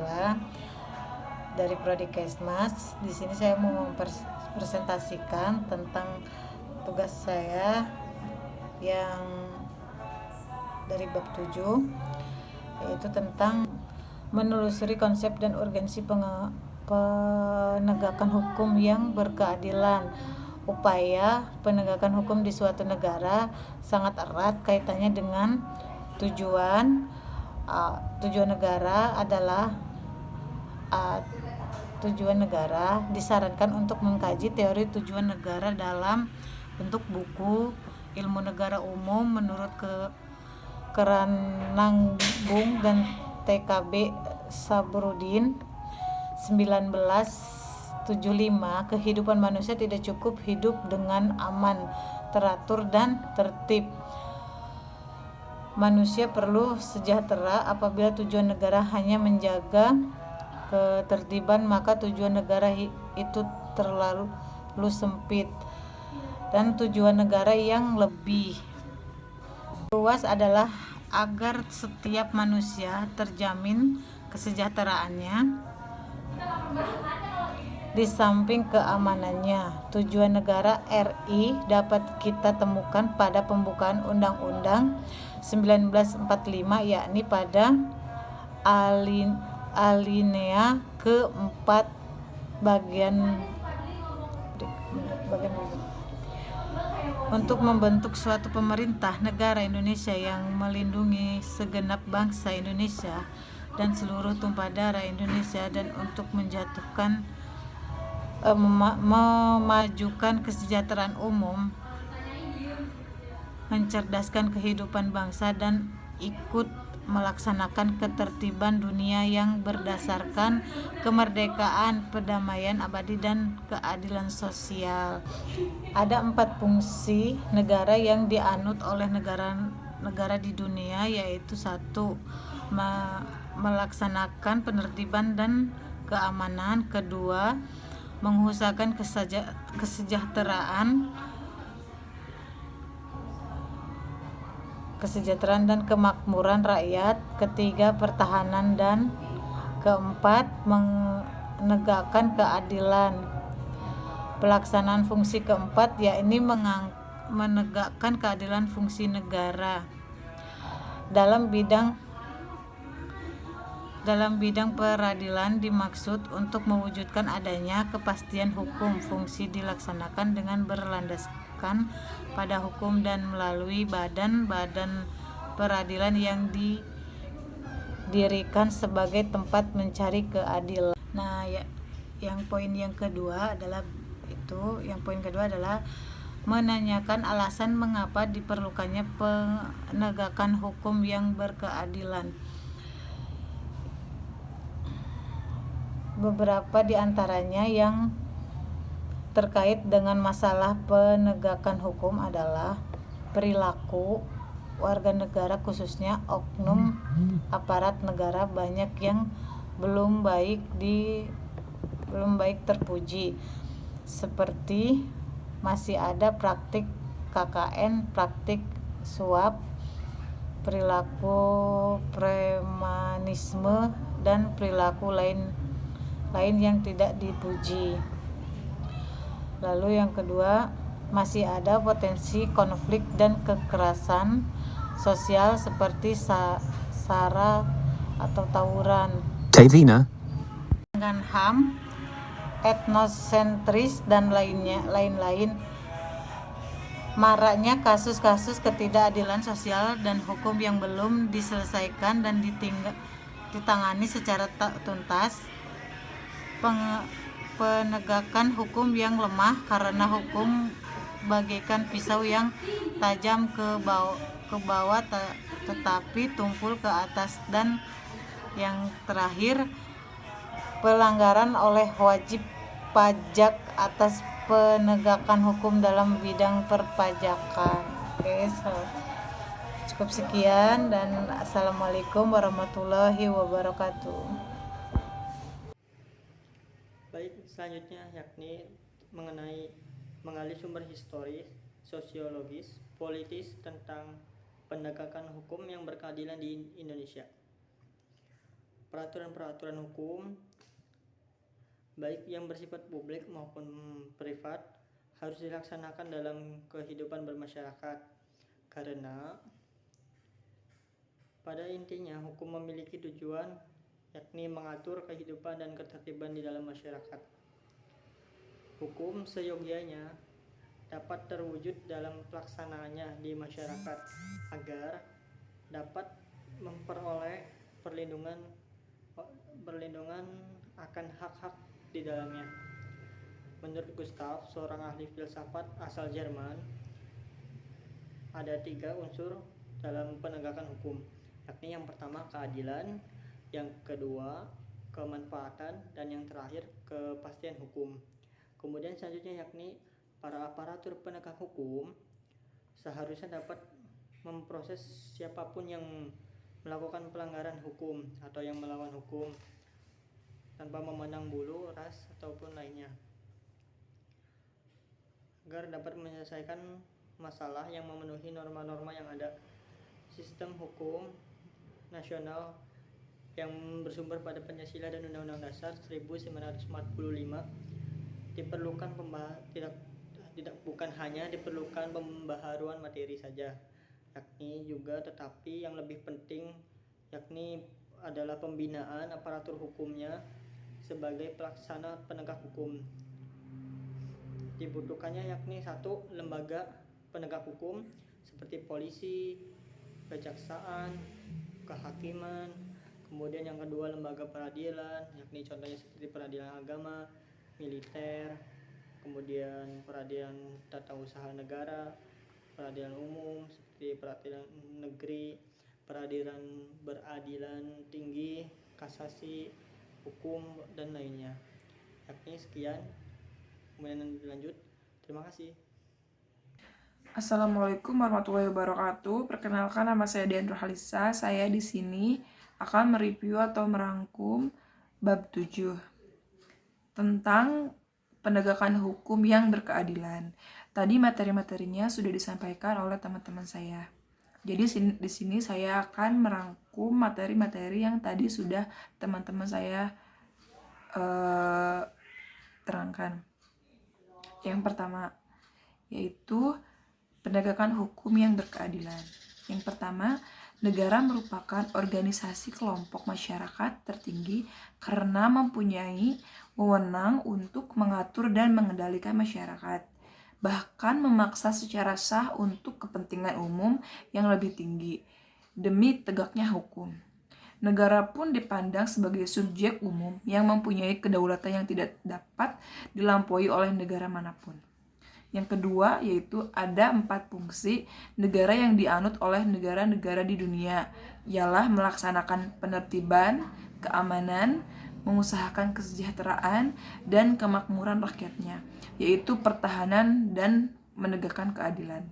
Ella dari Prodi Kesmas. Di sini saya mau mempresentasikan tentang tugas saya yang dari bab 7, yaitu tentang menelusuri konsep dan urgensi penegakan hukum yang berkeadilan. Upaya penegakan hukum di suatu negara sangat erat kaitannya dengan tujuan negara adalah tujuan negara. Disarankan untuk mengkaji teori tujuan negara dalam bentuk buku Ilmu Negara Umum menurut Keranangbung dan TKB Sabrudin 1975. Kehidupan manusia tidak cukup hidup dengan aman, teratur, dan tertib. Manusia perlu sejahtera. Apabila tujuan negara hanya menjaga ketertiban, maka tujuan negara itu terlalu sempit, dan tujuan negara yang lebih luas adalah agar setiap manusia terjamin kesejahteraannya di samping keamanannya. Tujuan negara RI dapat kita temukan pada pembukaan Undang-Undang 1945, yakni pada alinea ke-4 bagian untuk membentuk suatu pemerintah negara Indonesia yang melindungi segenap bangsa Indonesia dan seluruh tumpah darah Indonesia, dan untuk memajukan kesejahteraan umum, mencerdaskan kehidupan bangsa, dan ikut melaksanakan ketertiban dunia yang berdasarkan kemerdekaan, perdamaian abadi, dan keadilan sosial. Ada 4 fungsi negara yang dianut oleh negara di dunia, yaitu 1. Melaksanakan penertiban dan keamanan. 2. Mengusahakan kesejahteraan dan kemakmuran rakyat. 3. Pertahanan, dan 4. Menegakkan keadilan. Pelaksanaan fungsi keempat, yakni menegakkan keadilan fungsi negara dalam bidang peradilan dimaksud untuk mewujudkan adanya kepastian hukum. Fungsi dilaksanakan dengan berlandaskan pada hukum dan melalui badan-badan peradilan yang didirikan sebagai tempat mencari keadilan. Nah, yang poin kedua adalah menanyakan alasan mengapa diperlukannya penegakan hukum yang berkeadilan. Beberapa di antaranya yang terkait dengan masalah penegakan hukum adalah perilaku warga negara, khususnya oknum aparat negara, banyak yang belum baik terpuji, seperti masih ada praktik KKN, praktik suap, perilaku premanisme, dan perilaku lain yang tidak dipuji. Lalu yang kedua, masih ada potensi konflik dan kekerasan sosial seperti SARA atau tawuran, dengan HAM, etnosentris, dan lain-lain. Maraknya kasus-kasus ketidakadilan sosial dan hukum yang belum diselesaikan dan ditangani secara tuntas. Penegakan hukum yang lemah karena hukum bagaikan pisau yang tajam ke bawah tetapi tumpul ke atas. Dan yang terakhir, pelanggaran oleh wajib pajak atas penegakan hukum dalam bidang perpajakan. Oke, cukup sekian, dan assalamualaikum warahmatullahi wabarakatuh. Baik, selanjutnya yakni mengali sumber historis, sosiologis, politis tentang penegakan hukum yang berkeadilan di Indonesia. peraturan-peraturan hukum baik yang bersifat publik maupun privat harus dilaksanakan dalam kehidupan bermasyarakat, karena pada intinya hukum memiliki tujuan yakni mengatur kehidupan dan ketertiban di dalam masyarakat. Hukum seyogyanya dapat terwujud dalam pelaksanaannya di masyarakat agar dapat memperoleh perlindungan akan hak-hak di dalamnya. Menurut Gustav, seorang ahli filsafat asal Jerman, ada 3 unsur dalam penegakan hukum, yakni yang pertama keadilan, yang kedua kemanfaatan, dan yang terakhir kepastian hukum. Kemudian selanjutnya yakni para aparatur penegak hukum seharusnya dapat memproses siapapun yang melakukan pelanggaran hukum atau yang melawan hukum tanpa memandang bulu, ras, ataupun lainnya, agar dapat menyelesaikan masalah yang memenuhi norma-norma yang ada. Sistem hukum nasional yang bersumber pada Pancasila dan Undang-Undang Dasar 1945 diperlukan bukan hanya diperlukan pembaharuan materi saja, yakni juga tetapi yang lebih penting yakni adalah pembinaan aparatur hukumnya sebagai pelaksana penegak hukum. Dibutuhkannya yakni 1. Lembaga penegak hukum seperti polisi, kejaksaan, kehakiman. Kemudian yang kedua lembaga peradilan, yakni contohnya seperti peradilan agama, militer, kemudian peradilan tata usaha negara, peradilan umum seperti peradilan negeri, peradilan beradilan tinggi, kasasi, hukum, dan lainnya. Yakni sekian. Kemudian lanjut. Terima kasih. Assalamualaikum warahmatullahi wabarakatuh. Perkenalkan, nama saya Dian Rohalisa. Saya di sini akan mereview atau merangkum bab 7 tentang penegakan hukum yang berkeadilan. Tadi materi-materinya sudah disampaikan oleh teman-teman saya. Jadi di sini saya akan merangkum materi-materi yang tadi sudah teman-teman saya terangkan. Yang pertama yaitu penegakan hukum yang berkeadilan. Yang pertama, negara merupakan organisasi kelompok masyarakat tertinggi karena mempunyai wewenang untuk mengatur dan mengendalikan masyarakat, bahkan memaksa secara sah untuk kepentingan umum yang lebih tinggi demi tegaknya hukum. Negara pun dipandang sebagai subjek umum yang mempunyai kedaulatan yang tidak dapat dilampaui oleh negara manapun. Yang kedua yaitu ada 4 fungsi negara yang dianut oleh negara-negara di dunia, ialah melaksanakan penertiban, keamanan, mengusahakan kesejahteraan dan kemakmuran rakyatnya, yaitu pertahanan dan menegakkan keadilan.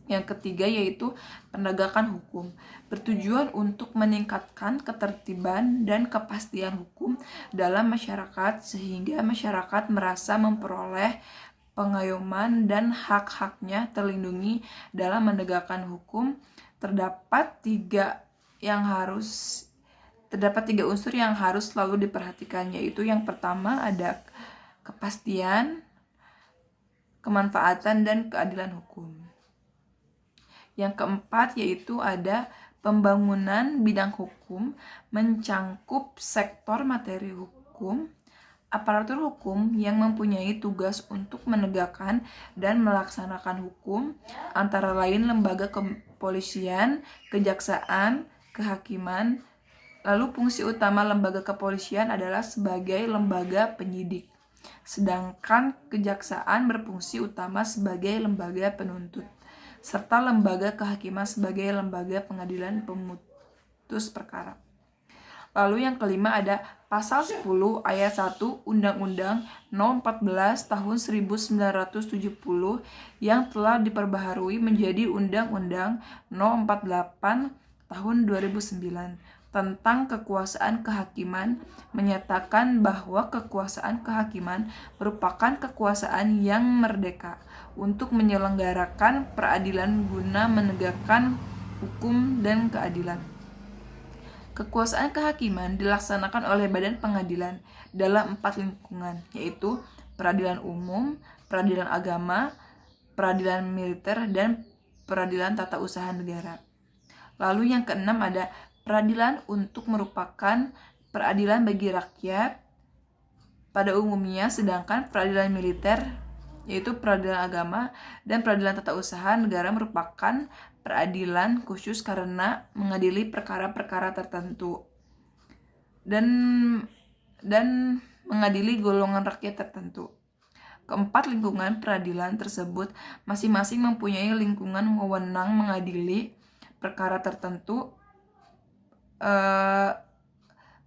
Yang ketiga yaitu penegakan hukum, bertujuan untuk meningkatkan ketertiban dan kepastian hukum dalam masyarakat sehingga masyarakat merasa memperoleh pengayoman dan hak-haknya terlindungi. Dalam menegakkan hukum terdapat tiga unsur yang harus selalu diperhatikan, yaitu yang pertama ada kepastian, kemanfaatan, dan keadilan hukum. Yang keempat yaitu ada pembangunan bidang hukum, mencangkup sektor materi hukum, aparatur hukum yang mempunyai tugas untuk menegakkan dan melaksanakan hukum, antara lain lembaga kepolisian, kejaksaan, kehakiman. Lalu fungsi utama lembaga kepolisian adalah sebagai lembaga penyidik, sedangkan kejaksaan berfungsi utama sebagai lembaga penuntut, serta lembaga kehakiman sebagai lembaga pengadilan pemutus perkara. Lalu yang kelima ada pasal 10 ayat 1 Undang-Undang No 14 tahun 1970 yang telah diperbaharui menjadi Undang-Undang No 48 tahun 2009 tentang kekuasaan kehakiman, menyatakan bahwa kekuasaan kehakiman merupakan kekuasaan yang merdeka untuk menyelenggarakan peradilan guna menegakkan hukum dan keadilan. Kekuasaan kehakiman dilaksanakan oleh badan pengadilan dalam 4 lingkungan, yaitu peradilan umum, peradilan agama, peradilan militer, dan peradilan tata usaha negara. Lalu yang keenam ada peradilan untuk merupakan peradilan bagi rakyat pada umumnya, sedangkan peradilan militer yaitu peradilan agama dan peradilan tata usaha negara merupakan peradilan khusus karena mengadili perkara-perkara tertentu dan mengadili golongan rakyat tertentu. Keempat lingkungan peradilan tersebut masing-masing mempunyai lingkungan wewenang mengadili perkara tertentu,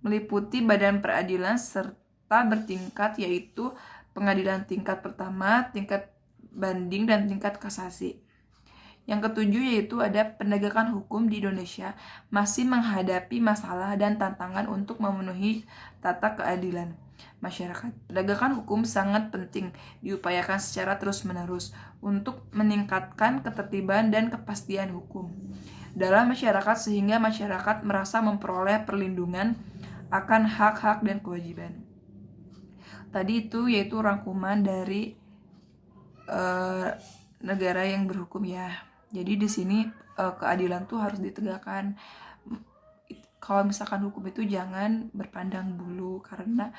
meliputi badan peradilan serta bertingkat, yaitu pengadilan tingkat pertama, tingkat banding, dan tingkat kasasi. Yang ketujuh yaitu ada penegakan hukum di Indonesia masih menghadapi masalah dan tantangan untuk memenuhi tata keadilan masyarakat. Penegakan hukum sangat penting diupayakan secara terus-menerus untuk meningkatkan ketertiban dan kepastian hukum dalam masyarakat sehingga masyarakat merasa memperoleh perlindungan akan hak-hak dan kewajiban. Tadi itu yaitu rangkuman dari negara yang berhukum ya. Jadi di sini keadilan tuh harus ditegakkan. Kalau misalkan hukum itu jangan berpandang bulu karena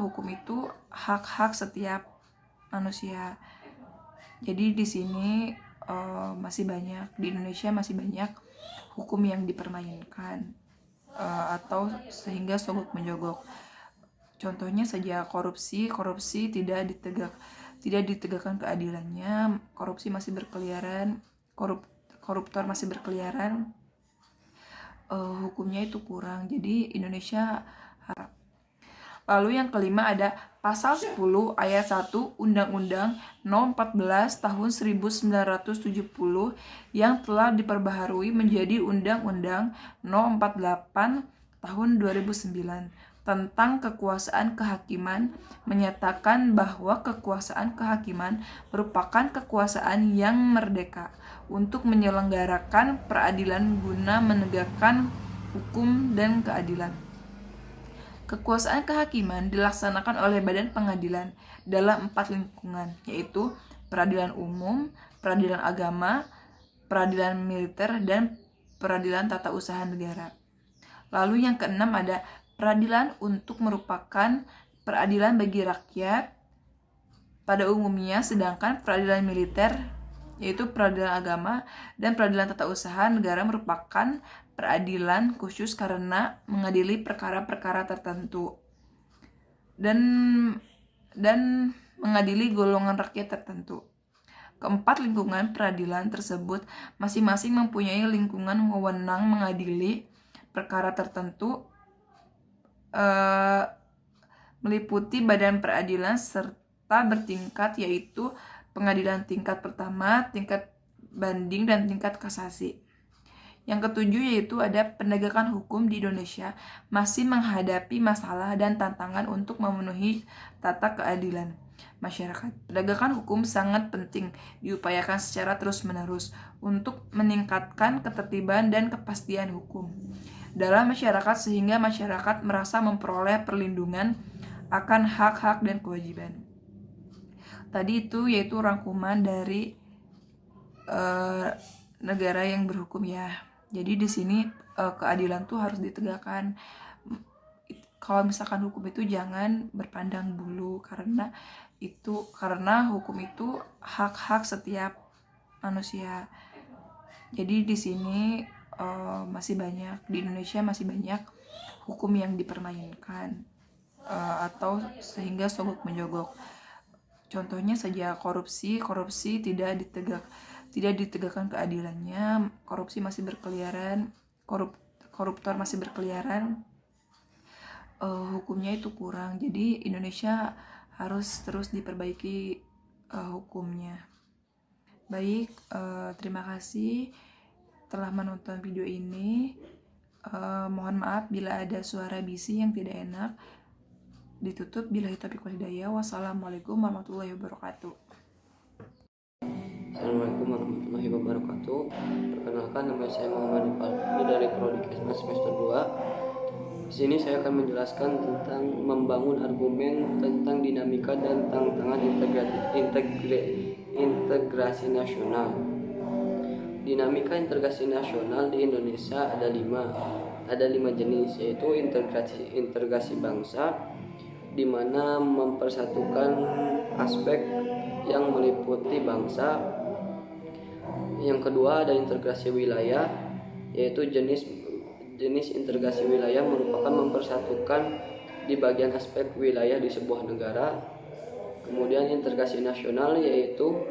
hukum itu hak-hak setiap manusia. Jadi di sini di Indonesia masih banyak hukum yang dipermainkan atau sehingga sogok menjogok. Contohnya saja korupsi tidak ditegakkan keadilannya, korupsi masih berkeliaran, koruptor masih berkeliaran, hukumnya itu kurang. Jadi Indonesia harap. Lalu yang kelima ada pasal 10 ayat 1 Undang-Undang No 14 tahun 1970 yang telah diperbaharui menjadi Undang-Undang No 48 tahun 2009 tentang kekuasaan kehakiman, menyatakan bahwa kekuasaan kehakiman merupakan kekuasaan yang merdeka untuk menyelenggarakan peradilan guna menegakkan hukum dan keadilan. Kekuasaan kehakiman dilaksanakan oleh badan pengadilan dalam 4 lingkungan, yaitu peradilan umum, peradilan agama, peradilan militer, dan peradilan tata usaha negara. Lalu yang keenam ada peradilan untuk merupakan peradilan bagi rakyat pada umumnya, sedangkan peradilan militer yaitu peradilan agama dan peradilan tata usaha negara merupakan peradilan khusus karena mengadili perkara-perkara tertentu dan mengadili golongan rakyat tertentu. Keempat lingkungan peradilan tersebut masing-masing mempunyai lingkungan wewenang mengadili perkara tertentu, meliputi badan peradilan serta bertingkat, yaitu pengadilan tingkat pertama, tingkat banding, dan tingkat kasasi. Yang ketujuh yaitu ada penegakan hukum di Indonesia masih menghadapi masalah dan tantangan untuk memenuhi tata keadilan masyarakat. Penegakan hukum sangat penting diupayakan secara terus-menerus untuk meningkatkan ketertiban dan kepastian hukum dalam masyarakat sehingga masyarakat merasa memperoleh perlindungan akan hak-hak dan kewajiban. Tadi itu yaitu rangkuman dari negara yang berhukum ya. Jadi di sini keadilan tuh harus ditegakkan. Kalau misalkan hukum itu jangan berpandang bulu karena hukum itu hak-hak setiap manusia. Jadi di sini di Indonesia masih banyak hukum yang dipermainkan atau sehingga sogok menjogok. Contohnya saja korupsi tidak ditegakkan keadilannya, korupsi masih berkeliaran, koruptor masih berkeliaran, hukumnya itu kurang. Jadi Indonesia harus terus diperbaiki hukumnya. Baik, terima kasih telah menonton video ini. Mohon maaf bila ada suara bisi yang tidak enak. Ditutup. Billahi taufiq wal hidayah. Wassalamualaikum warahmatullahi wabarakatuh. Assalamualaikum warahmatullahi wabarakatuh. Perkenalkan, nama saya Muhammad Ifaldi dari Prodi Kesmas semester 2. Di sini saya akan menjelaskan tentang membangun argumen tentang dinamika dan tantangan integrasi nasional. Dinamika integrasi nasional di Indonesia ada lima jenis, yaitu integrasi bangsa, di mana mempersatukan aspek yang meliputi bangsa. Yang kedua ada integrasi wilayah, yaitu jenis integrasi wilayah merupakan mempersatukan di bagian aspek wilayah di sebuah negara. Kemudian integrasi nasional, yaitu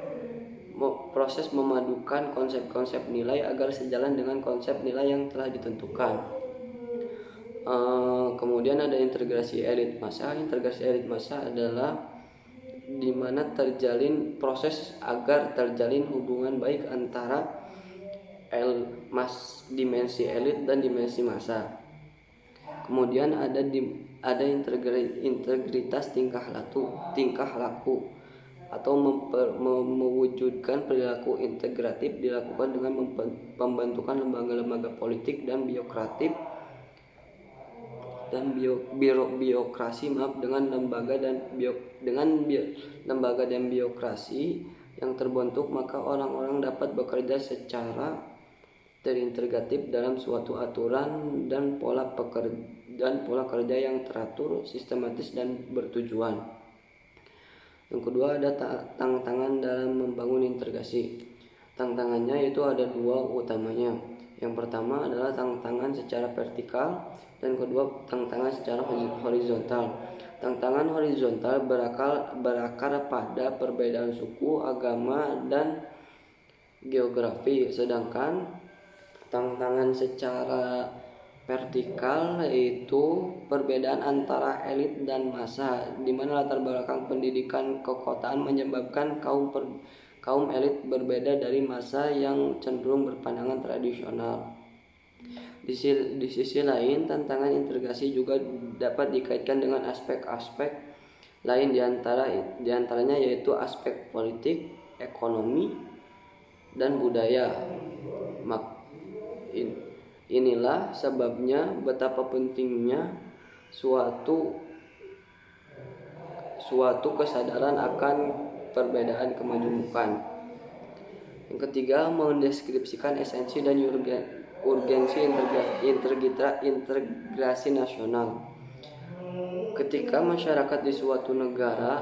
proses memadukan konsep-konsep nilai agar sejalan dengan konsep nilai yang telah ditentukan. Kemudian ada integrasi elit massa. Integrasi elit massa adalah di mana terjalin proses agar terjalin hubungan baik antara dimensi elit dan dimensi massa. Kemudian ada integritas tingkah laku atau mewujudkan perilaku integratif dilakukan dengan pembentukan lembaga-lembaga politik dan birokrasi dengan lembaga dan birokrasi yang terbentuk, maka orang-orang dapat bekerja secara terintegratif dalam suatu aturan dan pola kerja yang teratur, sistematis dan bertujuan. Yang kedua ada tantangan dalam membangun integrasi. Tantangannya itu ada dua utamanya. Yang pertama adalah tantangan secara vertikal dan kedua tantangan secara horizontal. Tantangan horizontal berakar pada perbedaan suku, agama, dan geografi, sedangkan tantangan secara vertikal yaitu perbedaan antara elit dan massa, di mana latar belakang pendidikan kekotaan menyebabkan kaum elit berbeda dari massa yang cenderung berpandangan tradisional. Di sisi lain, tantangan integrasi juga dapat dikaitkan dengan aspek-aspek lain diantaranya yaitu aspek politik, ekonomi, dan budaya. Inilah sebabnya betapa pentingnya suatu kesadaran akan perbedaan kemajemukan. Yang ketiga, mendeskripsikan esensi dan urgensi integrasi nasional. Ketika masyarakat di suatu negara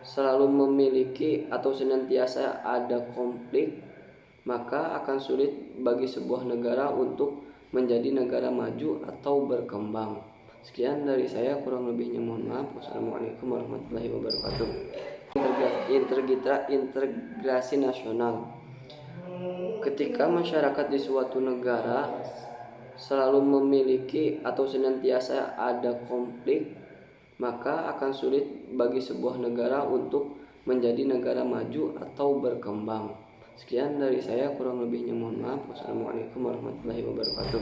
selalu memiliki atau senantiasa ada konflik, maka akan sulit bagi sebuah negara untuk menjadi negara maju atau berkembang. Sekian dari saya, kurang lebihnya mohon maaf. Wassalamualaikum warahmatullahi wabarakatuh. Integrasi nasional. Ketika masyarakat di suatu negara selalu memiliki atau senantiasa ada konflik, maka akan sulit bagi sebuah negara untuk menjadi negara maju atau berkembang. Sekian dari saya, kurang lebihnya mohon maaf. Wassalamualaikum warahmatullahi wabarakatuh.